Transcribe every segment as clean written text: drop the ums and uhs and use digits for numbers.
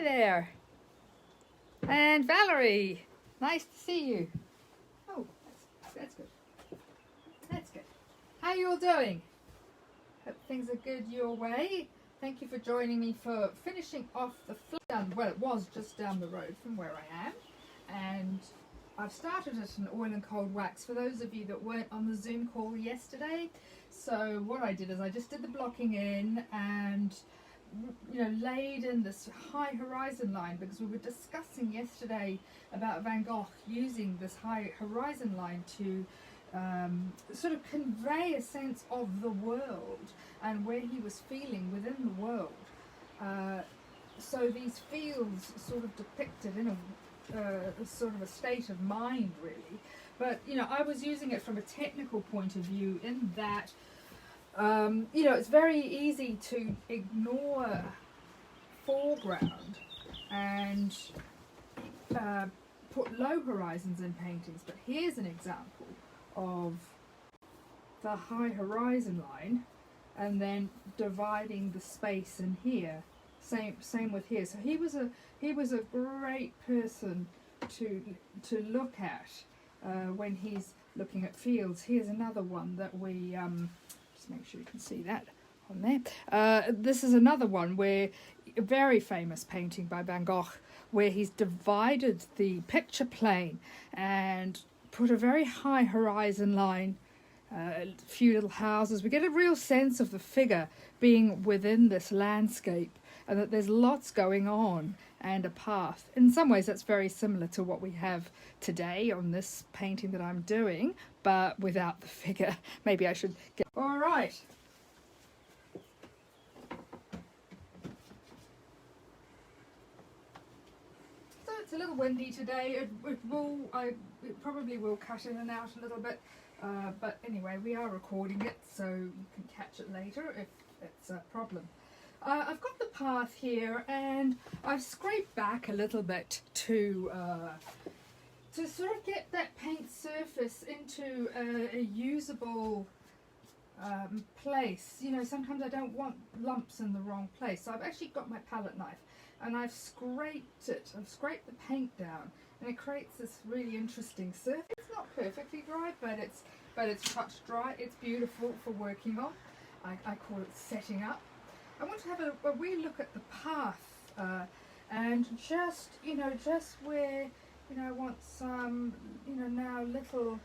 there. And Valerie, nice to see you. Oh, that's good. That's good. How are you all doing? Hope things are good your way. Thank you for joining me for finishing off the Flax. Well, it was just down the road from where I am. And I've started it in oil and cold wax for those of you that weren't on the Zoom call yesterday. So what I did is I just did the blocking in and laid in this high horizon line, because we were discussing yesterday about Van Gogh using this high horizon line to sort of convey a sense of the world and where he was feeling within the world. So these fields sort of depicted in a sort of a state of mind, really. But I was using it from a technical point of view in that it's very easy to ignore foreground and put low horizons in paintings. But here's an example of the high horizon line and then dividing the space in here. Same with here. So he was a great person to look at when he's looking at fields. Here's another one that we just make sure you can see that on there. This is another one where a very famous painting by Van Gogh, where he's divided the picture plane and put a very high horizon line, a few little houses. We get a real sense of the figure being within this landscape and that there's lots going on and a path. In some ways that's very similar to what we have today on this painting that I'm doing, but without the figure. Maybe I should get... All right. So it's a little windy today. It probably will cut in and out a little bit. But anyway, we are recording it, so you can catch it later if it's a problem. I've got the path here, and I've scraped back a little bit to sort of get that paint surface into a usable place. Sometimes I don't want lumps in the wrong place, so I've actually got my palette knife and I've scraped it. I've scraped the paint down, and it creates this really interesting surface. It's not perfectly dry, but it's touch dry. It's beautiful for working on. I call it setting up. I want to have a wee look at the path and just where I want some now little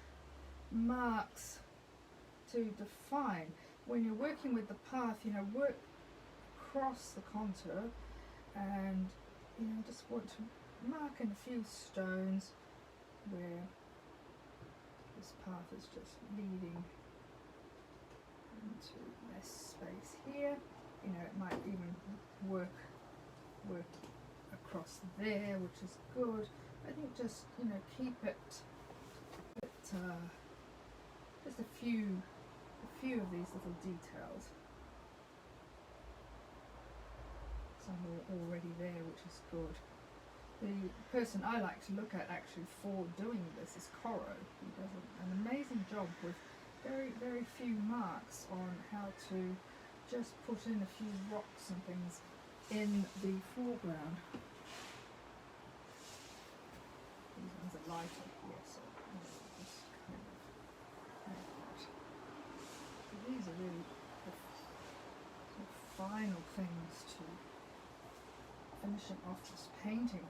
marks to define. When you're working with the path, work across the contour, and just want to mark in a few stones where this path is just leading into this space here. It might even work across there, which is good. I think just keep it just a few of these little details. Some are already there, which is good. The person I like to look at actually for doing this is Coro. He does an amazing job with very, very few marks on how to just put in a few rocks and things in the foreground. These ones are lighter here, so just kind of like that. So these are really the final things to finishing off this painting.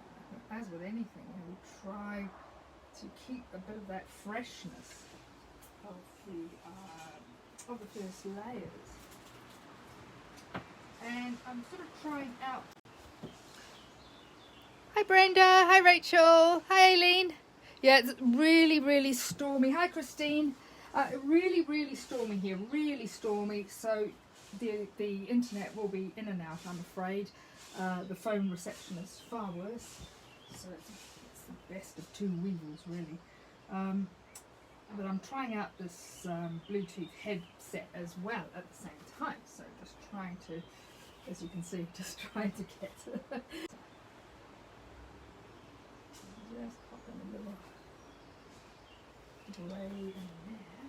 As with anything, we try to keep a bit of that freshness of the first layers. And I'm sort of trying out. Hi Brenda, hi Rachel, hi Aileen. Yeah, it's really, really stormy. Hi Christine. Really, really stormy here, really stormy. So the internet will be in and out, I'm afraid. The phone reception is far worse. So it's the best of two wheels, really. But I'm trying out this Bluetooth headset as well at the same time. So just trying to, as you can see, just trying to get just pop in a little grey in there.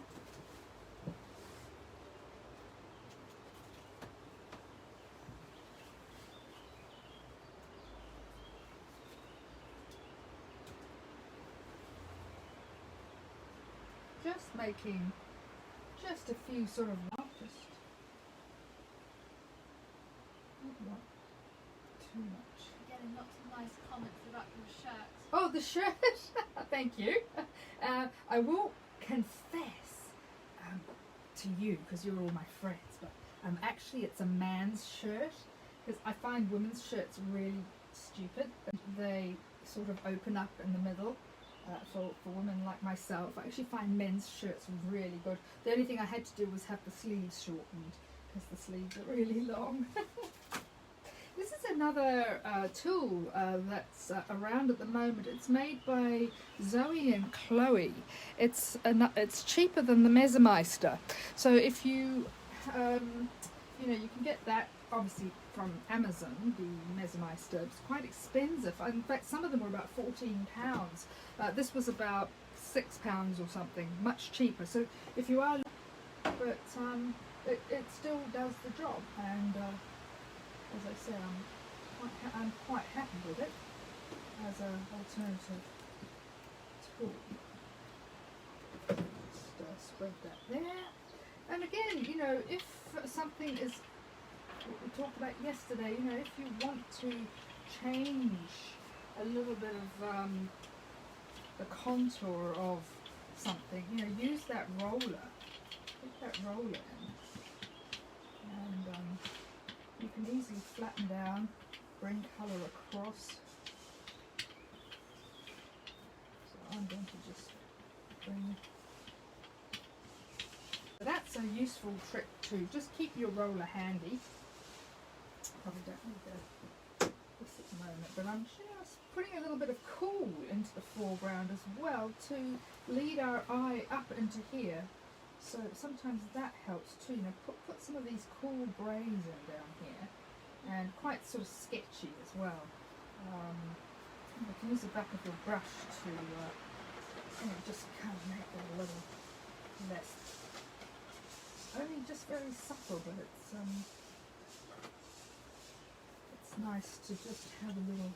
making just a few sort of not want too much. Getting lots of nice comments about your shirt. Oh, the shirt! Thank you. I will confess to you, because you're all my friends, but actually it's a man's shirt, because I find women's shirts really stupid. They sort of open up in the middle. For women like myself, I actually find men's shirts really good. The only thing I had to do was have the sleeves shortened, because the sleeves are really long. This is another tool that's around at the moment. It's made by Zoe and Chloe. It's cheaper than the Messermeister. So if you you can get that obviously from Amazon, the Messermeister. It's quite expensive. In fact, some of them were about £14. This was about £6 or something, much cheaper. So if you are, but it still does the job, and as I say, I'm quite happy with it as an alternative tool. Just spread that there. And again, if something is what we talked about yesterday, if you want to change a little bit of the contour of something, use that roller. Put that roller in, and you can easily flatten down, bring colour across. So I'm going to just bring. So that's a useful trick too. Just keep your roller handy. Probably don't need this at the moment, but I'm just putting a little bit of cool into the foreground as well to lead our eye up into here. So sometimes that helps too. Put some of these cool greys in down here, and quite sort of sketchy as well. You can use the back of your brush to just kind of make that a little less. Only just very subtle, but it's nice to just have a little.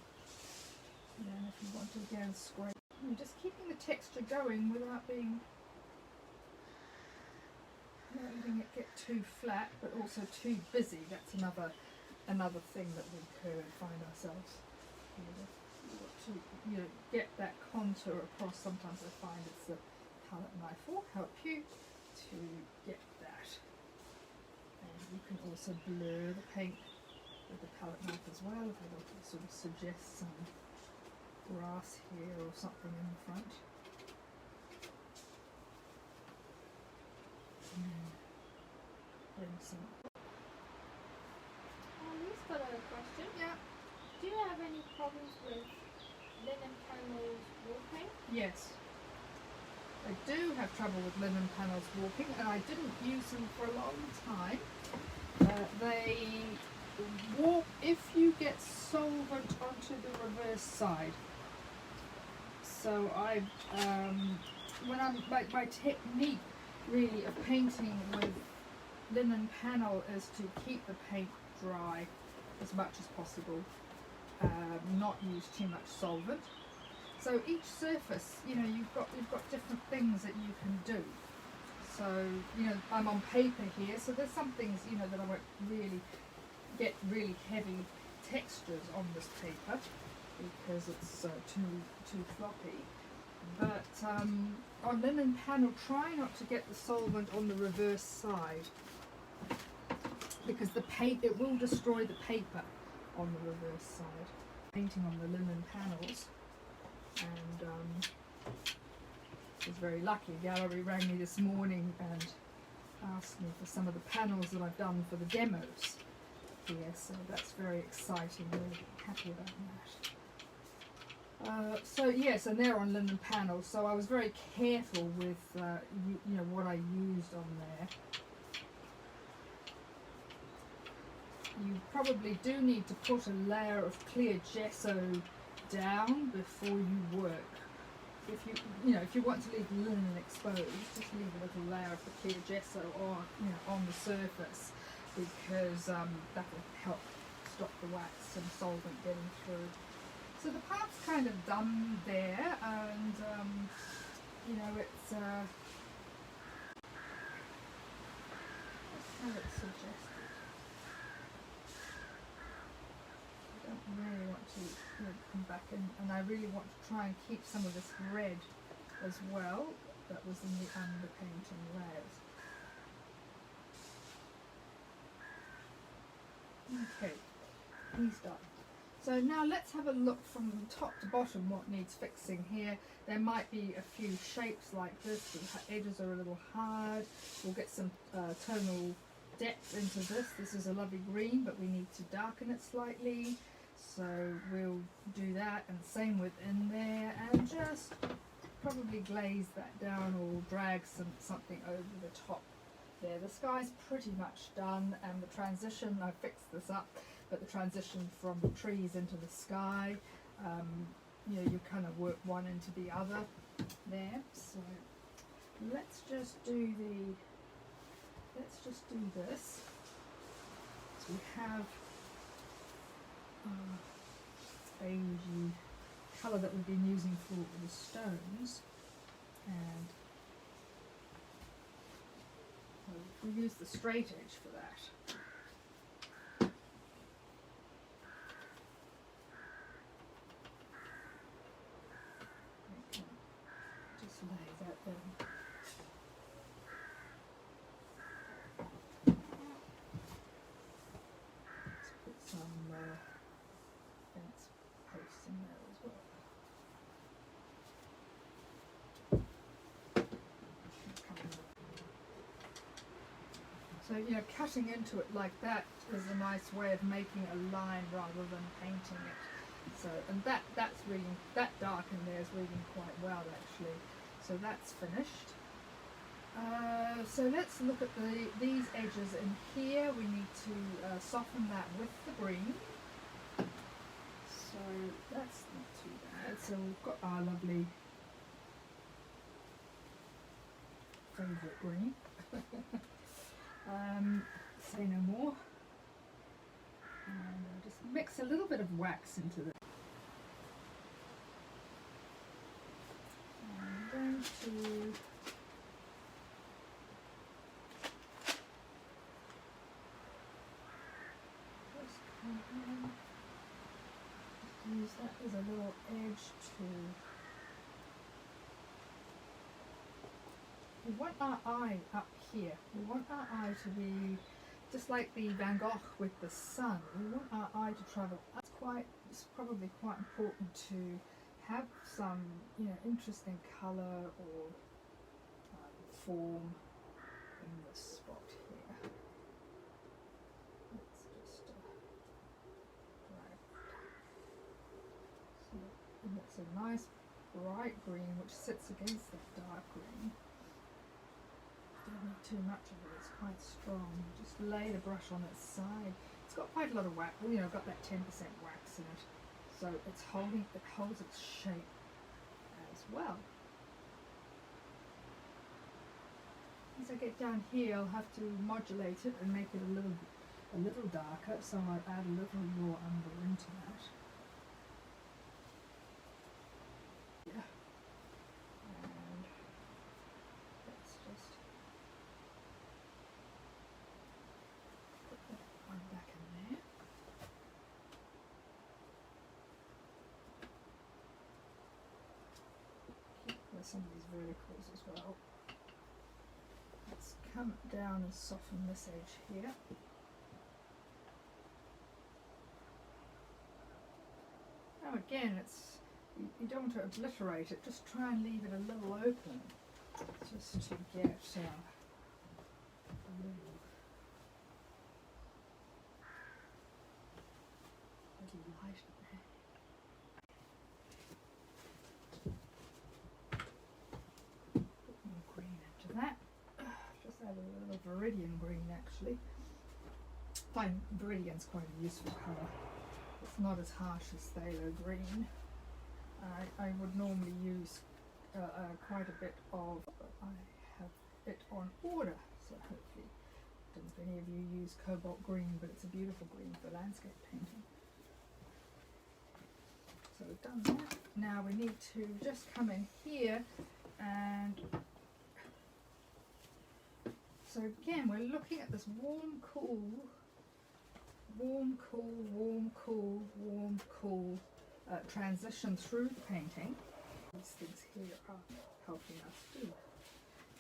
If you want to again scrape, just keeping the texture going without being. Not letting it get too flat, but also too busy. That's another thing that we could find ourselves to get that contour across. Sometimes I find it's the palette knife will help you to get that. And you can also blur the paint with the palette knife as well if I want to sort of suggest some grass here or something in the front. Li's got a question. Yeah. Do you have any problems with linen panels warping? Yes. I do have trouble with linen panels warping, and I didn't use them for a long time. They warp if you get solvent onto the reverse side. So my technique really of painting with linen panel is to keep the paint dry as much as possible, not use too much solvent. So each surface, you've got different things that you can do. So I'm on paper here, so there's some things that I won't really get really heavy textures on this paper because it's too floppy. But on linen panel, try not to get the solvent on the reverse side, because it will destroy the paper on the reverse side. Painting on the linen panels, and I was very lucky. Gallery rang me this morning and asked me for some of the panels that I've done for the demos here, so that's very exciting. Really happy about that. So yes, and they're on linen panels, so I was very careful with what I used on there. You probably do need to put a layer of clear gesso down before you work. If you want to leave the linen exposed, just leave a little layer of the clear gesso on the surface, because that will help stop the wax and solvent getting through. So the part's kind of done there, and it's have it suggested. I don't really want to come back in, and I really want to try and keep some of this red as well that was in the underpainting layers. Okay, he's done. So now let's have a look from top to bottom what needs fixing here. There might be a few shapes like this. The edges are a little hard. We'll get some tonal depth into this. This is a lovely green, but we need to darken it slightly. So we'll do that, and same within there, and just probably glaze that down or drag something over the top there. The sky's pretty much done, and the transition, I fixed this up, but the transition from the trees into the sky, you know, you kind of work one into the other there. So let's just do this. So we have beigey colour that we've been using for the stones, and we use the straight edge for that. Okay. Just lay that in. Let's put some fence posts in there as well. So, you know, cutting into it like that is a nice way of making a line rather than painting it. So, and that's reading, that dark in there is reading quite well actually. So that's finished. So let's look at these edges in here. We need to soften that with the green. So that's not too bad. So we've got our lovely favourite green. Say no more. And I'll just mix a little bit of wax into this. I'm going to just come in, just use that as a little edge to. We want our eye up here. We want our eye to be just like the Van Gogh with the sun. We want our eye to travel. It's probably quite important to have some, you know, interesting colour or form in this spot here. Let's just drag. So, and that's a nice bright green which sits against that dark green. Don't need too much of it, it's quite strong. Just lay the brush on its side. It's got quite a lot of wax, you know, got that 10% wax in it. So it holds its shape as well. As I get down here, I'll have to modulate it and make it a little darker, so I'll add a little more umber into that. Yeah. And let's just put that one back in there. There's some of these verticals as well. Let's come down and soften this edge here. Now again, you don't want to obliterate it, just try and leave it a little open, just to get a little light in there. Put more green into that. Just add a little viridian green actually. I find viridian's quite a useful colour. It's not as harsh as phthalo green. I would normally use quite a bit of, but I have it on order, so hopefully, I don't know if any of you use cobalt green, but it's a beautiful green for landscape painting. So we've done that. Now we need to just come in here and So again, we're looking at this warm, cool, warm, cool, warm, cool, warm, cool transition through the painting. These things here are helping us do that.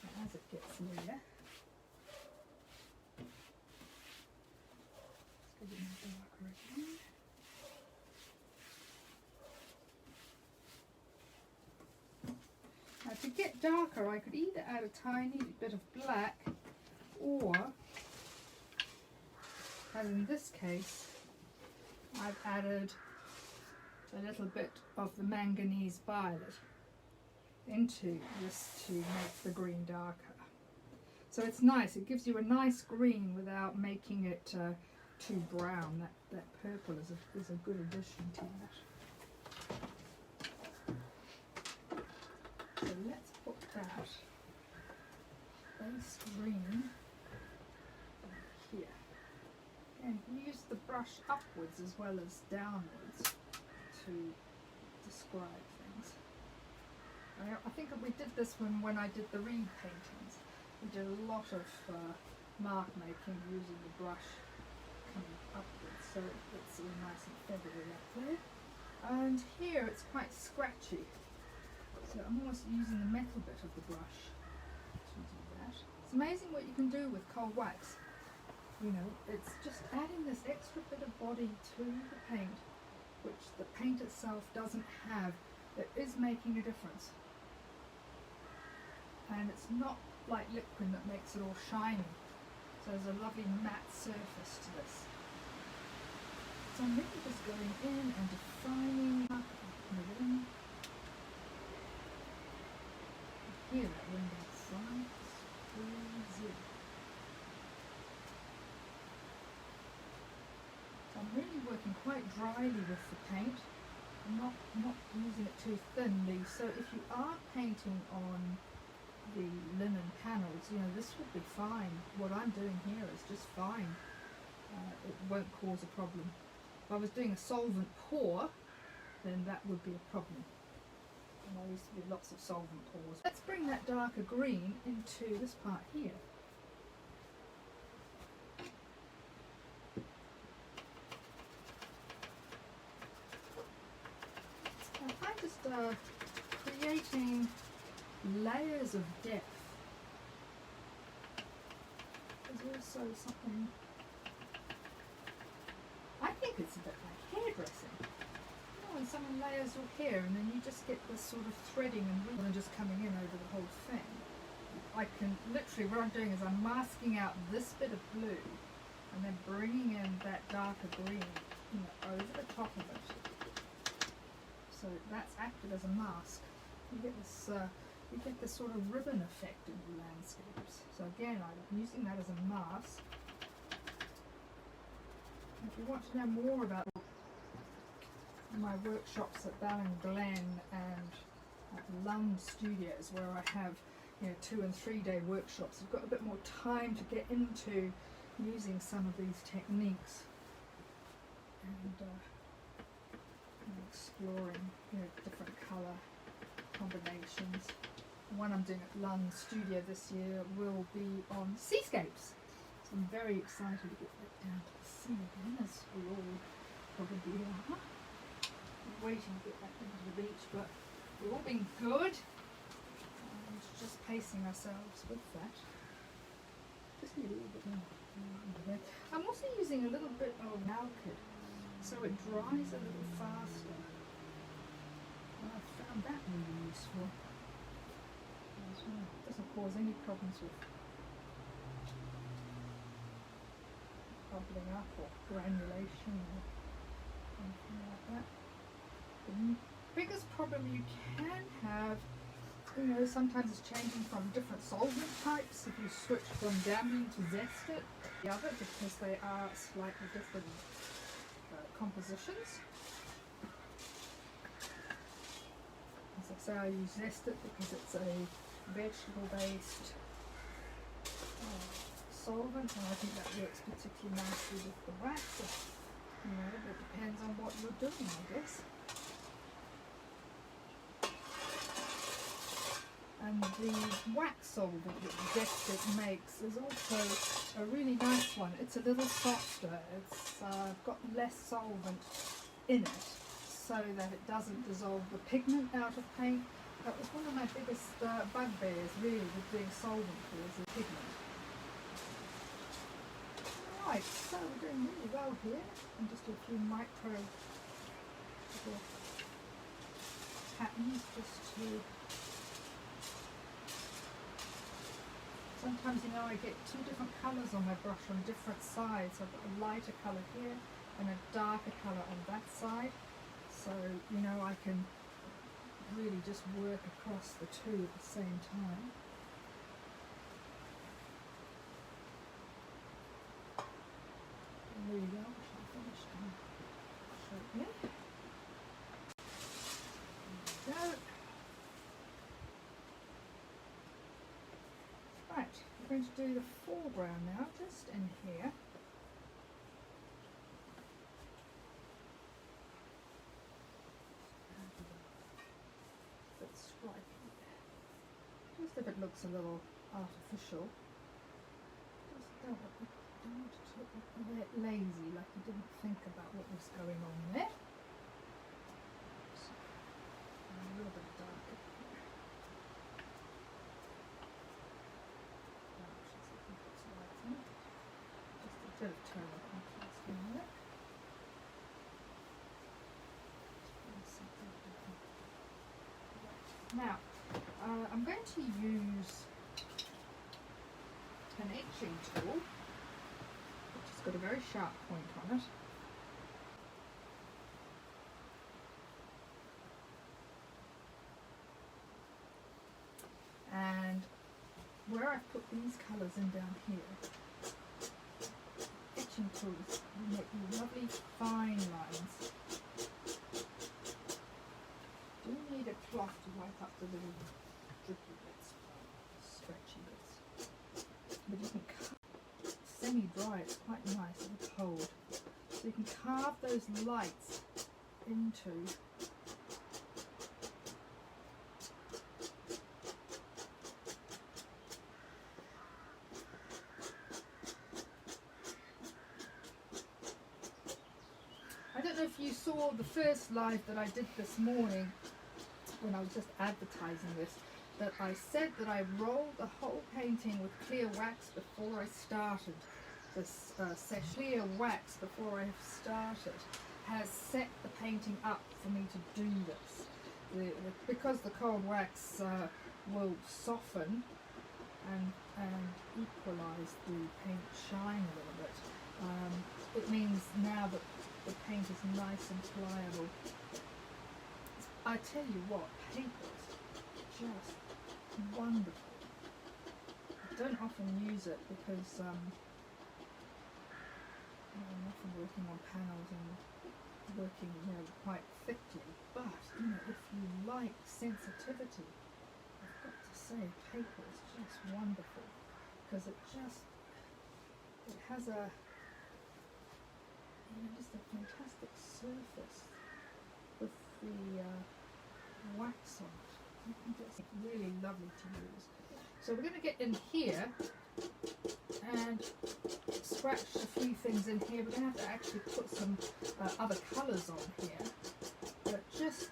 And as it gets near, let's go get my darker again. Now to get darker, I could either add a tiny bit of black, or, as in this case, I've added a little bit of the manganese violet into this to make the green darker. So it's nice, it gives you a nice green without making it too brown. That purple is a good addition to that. So let's put that base green here. And use the brush upwards as well as downwards to describe things. I think we did this when I did the reed paintings. We did a lot of mark making using the brush coming upwards, so it's all nice and feathery up there. And here it's quite scratchy, so I'm almost using the metal bit of the brush to do that. It's amazing what you can do with cold wax. You know, it's just adding this extra bit of body to the paint, which the paint itself doesn't have, that is making a difference. And it's not like liquid that makes it all shiny. So there's a lovely matte surface to this. So I'm really just going in and defining up and here that wind outside. Easy. So I'm really working quite dryly with the paint. I'm not using it too thinly. So if you are painting on the linen panels, you know, this will be fine. What I'm doing here is just fine. It won't cause a problem. If I was doing a solvent pour, then that would be a problem. And there used to be lots of solvent pours. Let's bring that darker green into this part here. I'm just creating layers of depth. There's also something, I think it's a bit like hairdressing. You know, when someone layers your hair and then you just get this sort of threading and ribbon just coming in over the whole thing. I can literally, what I'm doing is I'm masking out this bit of blue and then bringing in that darker green, you know, over the top of it. So that's acted as a mask. You get this sort of ribbon effect in the landscapes. So again, I'm using that as a mask. If you want to know more about my workshops at Ballinglen and at Lund Studios, where I have, you know, 2 and 3 day workshops, I've got a bit more time to get into using some of these techniques and exploring, you know, different colour combinations. The one I'm doing at Lund Studio this year will be on seascapes. So I'm very excited to get that down to the sea again, as we all probably are. I'm waiting to get back into the beach, but we've all been good and just pacing ourselves with that. Just need a little bit more under there. I'm also using a little bit of alkyd, so it dries a little faster. And I found that really useful as well. It doesn't cause any problems with bubbling up or granulation or anything like that. The biggest problem you can have, you know, sometimes it's changing from different solvent types. If you switch from damping to zest it, the other, because they are slightly different compositions. As I say, I use zest it because it's a vegetable based solvent, and I think that works particularly nicely with the wax. So, you know, it depends on what you're doing, I guess. And the wax solvent that Zestic makes is also a really nice one. It's a little softer. It's got less solvent in it so that it doesn't dissolve the pigment out of paint. That was one of my biggest bugbears really with doing solvent is the pigment. Right, so we're doing really well here. And just do a few micro little patterns just to... Sometimes, you know, I get two different colours on my brush on different sides. I've got a lighter colour here and a darker colour on that side. So, you know, I can really just work across the two at the same time. There you go, which I finished shortly. There we go. Right, we're going to do the foreground now, just in here. Bit striking. Just if it looks a little artificial. Just don't want it to look a bit lazy, like you didn't think about what was going on there. So, a little bit darker. Just a bit of tonal contrast in there. Now, I'm going to use an etching tool, which has got a very sharp point on it. And where I've put these colours in down here, etching tools make lovely fine lines. Do need a cloth to wipe up the little drippy bits, stretchy bits. But you can cut semi-dry, it's quite nice and cold. So you can carve those lights into I don't know if you saw the first live that I did this morning when I was just advertising this, that I said that I rolled the whole painting with clear wax before I started. This clear wax before I started has set the painting up for me to do this. Because the cold wax will soften and equalise the paint shine a little bit. It means now that the paint is nice and pliable. I tell you what, paper's just wonderful. I don't often use it because I'm often working on panels and working, you know, quite thickly. But you know, if you like sensitivity, I've got to say, paper is just wonderful because it has a just a fantastic surface with the wax on it. I think it's really lovely to use. So we're going to get in here and scratch a few things in here. We're going to have to actually put some other colours on here. But just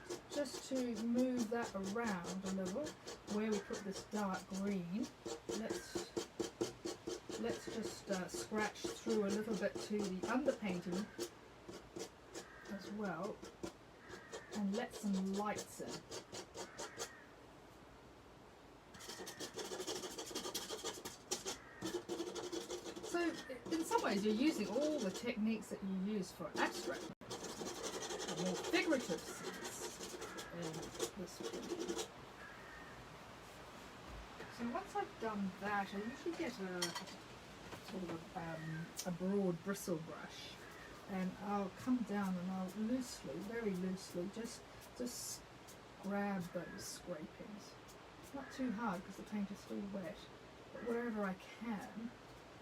to move that around a little, where we put this dark green, let's just scratch through a little bit to the underpainting as well and let some lights in. So in some ways you're using all the techniques that you use for abstract, the more figurative sense in this painting. So once I've done that, I usually get a sort of a broad bristle brush, and I'll come down and I'll very loosely, just grab those scrapings. Not too hard because the paint is still wet, but wherever I can,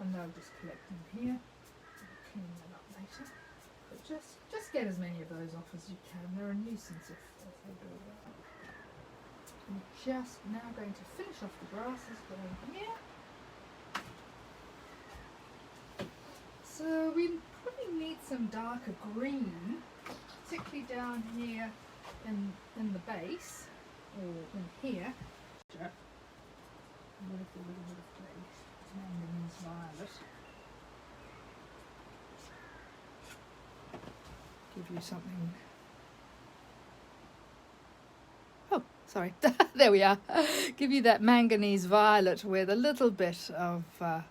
and they'll just collect in here. I'll clean that up later. But just get as many of those off as you can. They're a nuisance if they go away. I'm just now going to finish off the grasses going here. So we probably need some darker green, particularly down here in the base, or in here. With a little bit of base, manganese violet. Give you something. Oh, sorry. There we are. Give you that manganese violet with a little bit of that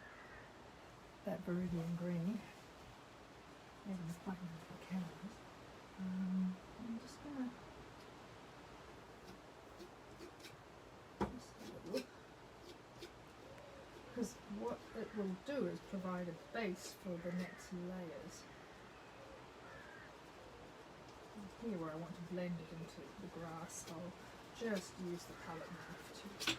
viridian green. Maybe the fine little candles. I'm just gonna because what it will do is provide a base for the next layers. Here where I want to blend it into the grass, I'll just use the palette knife to.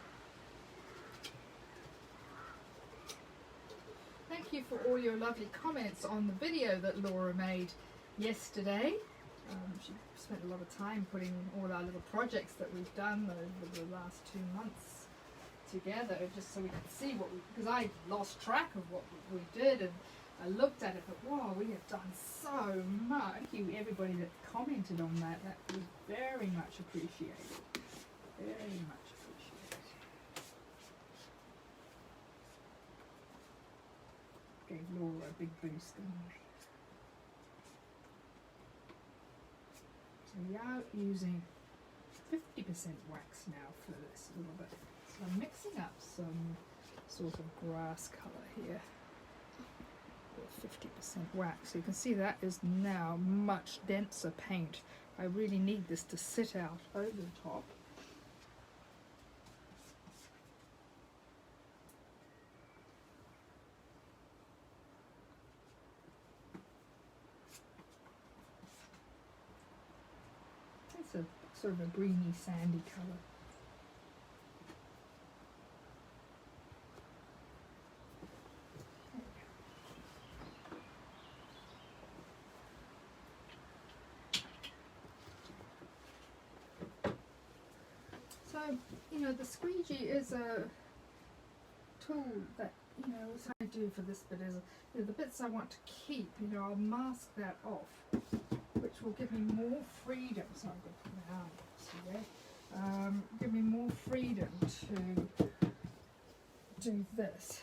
Thank you for all your lovely comments on the video that Laura made yesterday. She spent a lot of time putting all our little projects that we've done over the last 2 months together, just so we could see what because I lost track of what we did, and I looked at it, but wow, we have done so much. Thank you everybody that commented on that. That was very much appreciated. Very much appreciated. Gave Laura a big boost. So we are using 50% wax now for this a little bit. So I'm mixing up some sort of grass colour here. 50% wax. So you can see that is now much denser paint. I really need this to sit out over the top. It's a sort of a greeny sandy colour. So, you know, the squeegee is a tool that, you know, what I do for this bit is, you know, the bits I want to keep, you know, I'll mask that off, which will give me more freedom. So I'm going to put it out, see, give me more freedom to do this.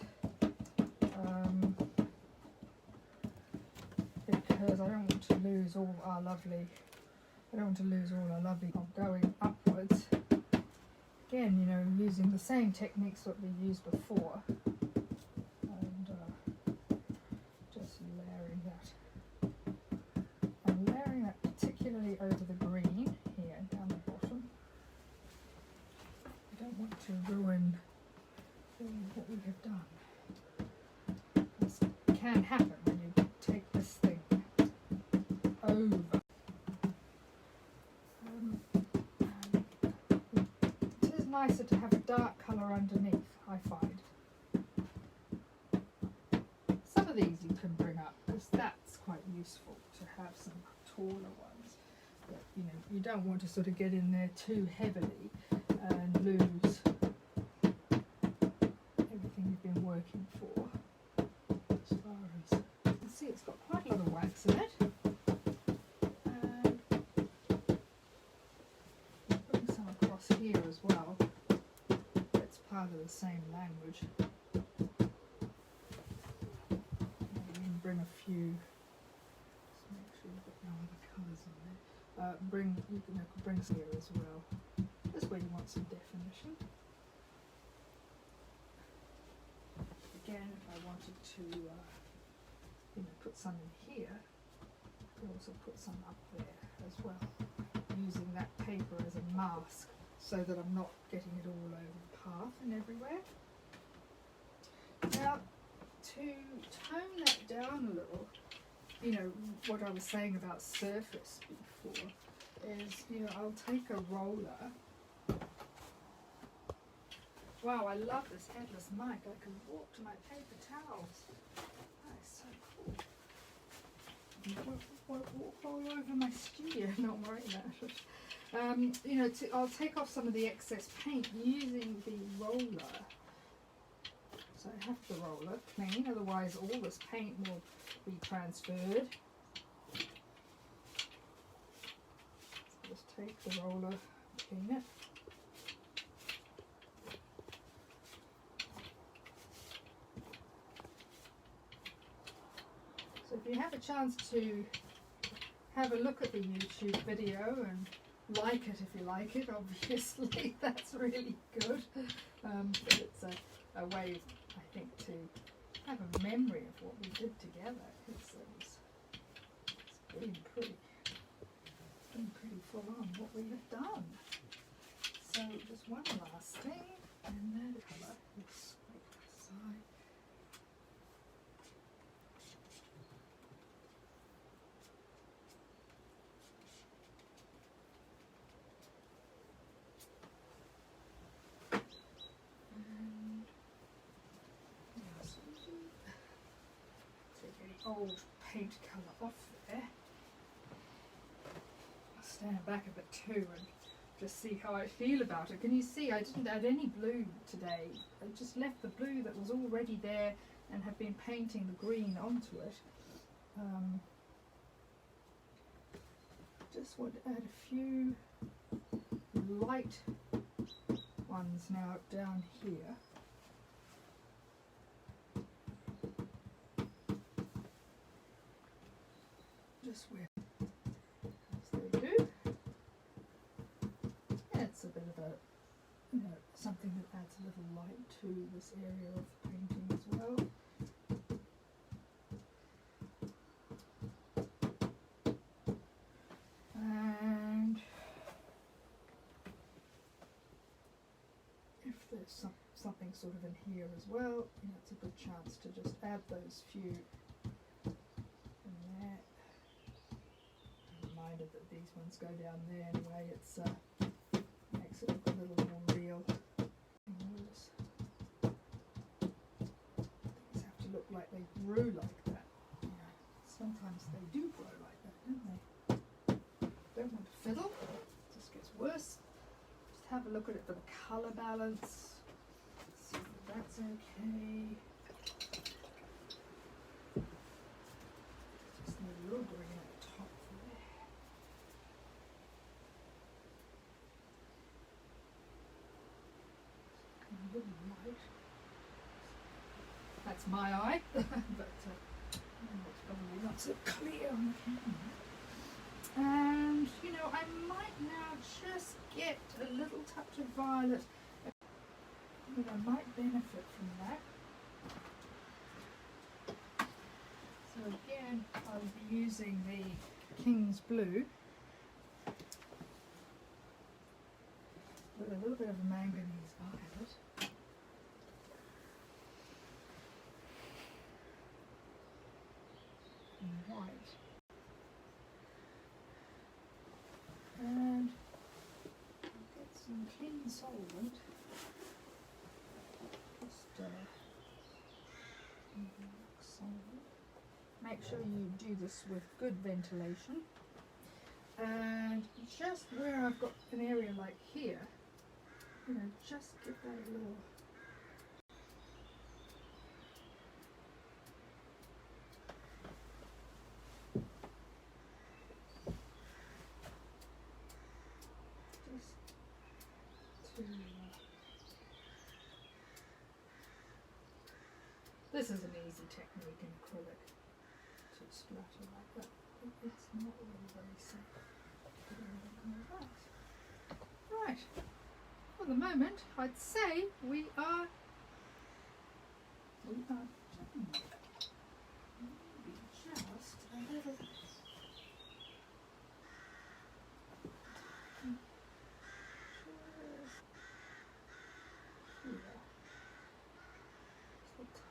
Because I don't want to lose all our lovely, going upwards. Again, you know, using the same techniques that we used before, and just layering that. I'm layering that particularly over the green here down the bottom. I don't want to ruin what we have done. This can happen when you take this thing over. Nicer to have a dark colour underneath, I find. Some of these you can bring up because that's quite useful to have some taller ones. But you know, you don't want to sort of get in there too heavily and lose everything you've been working for. As far as you can see, it's got quite a lot of wax in it. And putting some across here as well. Part of the same language. And bring a few. Just make sure you've got no other colours on there. You can bring some here as well. This way you want some definition. Again, if I wanted to, you know, put some in here, I could also put some up there as well, using that paper as a mask, so that I'm not getting it all over the path and everywhere. Now, to tone that down a little, you know, what I was saying about surface before is, you know, I'll take a roller. Wow, I love this headless mic. I can walk to my paper towels. That is so cool. Walk all over my studio, not worry about it. You know, I'll take off some of the excess paint using the roller. So I have the roller clean, otherwise all this paint will be transferred. So just take the roller, clean it. So if you have a chance to have a look at the YouTube video and like it if you like it, obviously, that's really good. But it's a way, I think, to have a memory of what we did together. It's been pretty full on what we have done. So just one last thing, and then colour this side. Old paint colour off there. I'll stand back a bit too and just see how I feel about it. Can you see I didn't add any blue today. I just left the blue that was already there and have been painting the green onto it. Just want to add a few light ones now down here. Just where, so there we do. It's a bit of a, you know, something that adds a little light to this area of the painting as well. And if there's something sort of in here as well, you know, it's a good chance to just add those few in there. Reminded that these ones go down there anyway. It's makes it look a little more real. Notice things have to look like they grew like that. You know, sometimes they do grow like that, don't they? Don't want to fiddle. It just gets worse. Just have a look at it for the colour balance. See if that's okay. Just need a little green at the top there. A little light. That's my eye, but it's probably not so clear on the camera. And you know, I might now just get a little touch of violet. I might benefit from that. So again, I'll be using the King's Blue with a little bit of manganese violet. And white. And get some clean solvent. Just solvent. Make sure you do this with good ventilation. And just where I've got an area like here, you know, just give that a little. This is an easy technique in acrylic to splatter like that. It's not really very safe. Right. For the moment, I'd say we are done. Maybe just a little.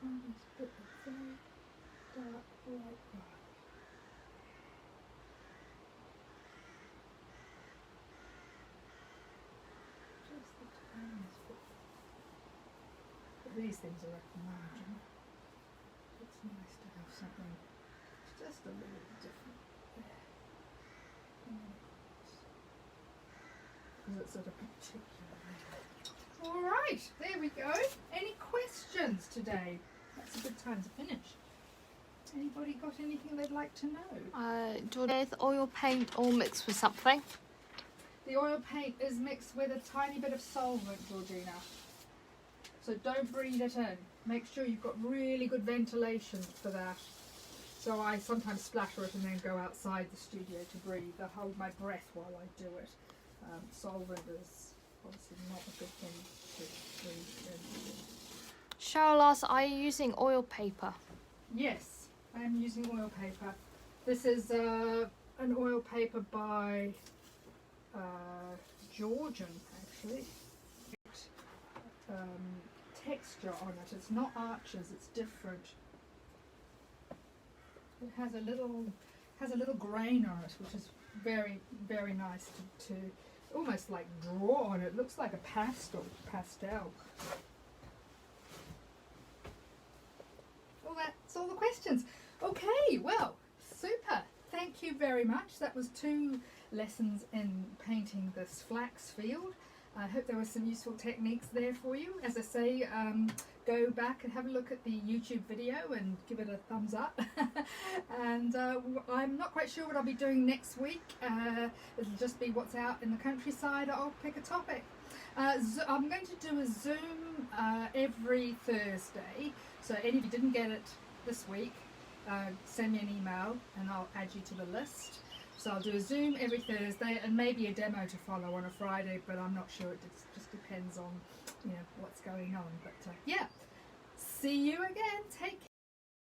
Tiniest bit of very dark light brown. Just the tiniest bit. But these things are at the margin. It's nice to have something just a little different there. because it's at a particular angle. All right, there we go. Any questions today? That's a good time to finish. Anybody got anything they'd like to know? With oil paint or mixed with something? The oil paint is mixed with a tiny bit of solvent, Georgina. So don't breathe it in. Make sure you've got really good ventilation for that. So I sometimes splatter it and then go outside the studio to breathe. I hold my breath while I do it. Solvent is obviously not a good thing to breathe in. Cheryl asks, are you using oil paper? Yes, I am using oil paper. This is an oil paper by Georgian, actually. Texture on it. It's not arches. It's different. It has a little grain on it, which is very, very nice to almost like draw on. It looks like a pastel. Well, that's all the questions. Okay, well, super. Thank you very much. That was 2 lessons in painting this flax field. I hope there were some useful techniques there for you. As I say, go back and have a look at the YouTube video and give it a thumbs up. And I'm not quite sure what I'll be doing next week. It'll just be what's out in the countryside. I'll pick a topic. I'm going to do a Zoom every Thursday. So any of you didn't get it this week, send me an email and I'll add you to the list. So I'll do a Zoom every Thursday and maybe a demo to follow on a Friday, but I'm not sure. It just depends on what's going on. But yeah, see you again. Take care.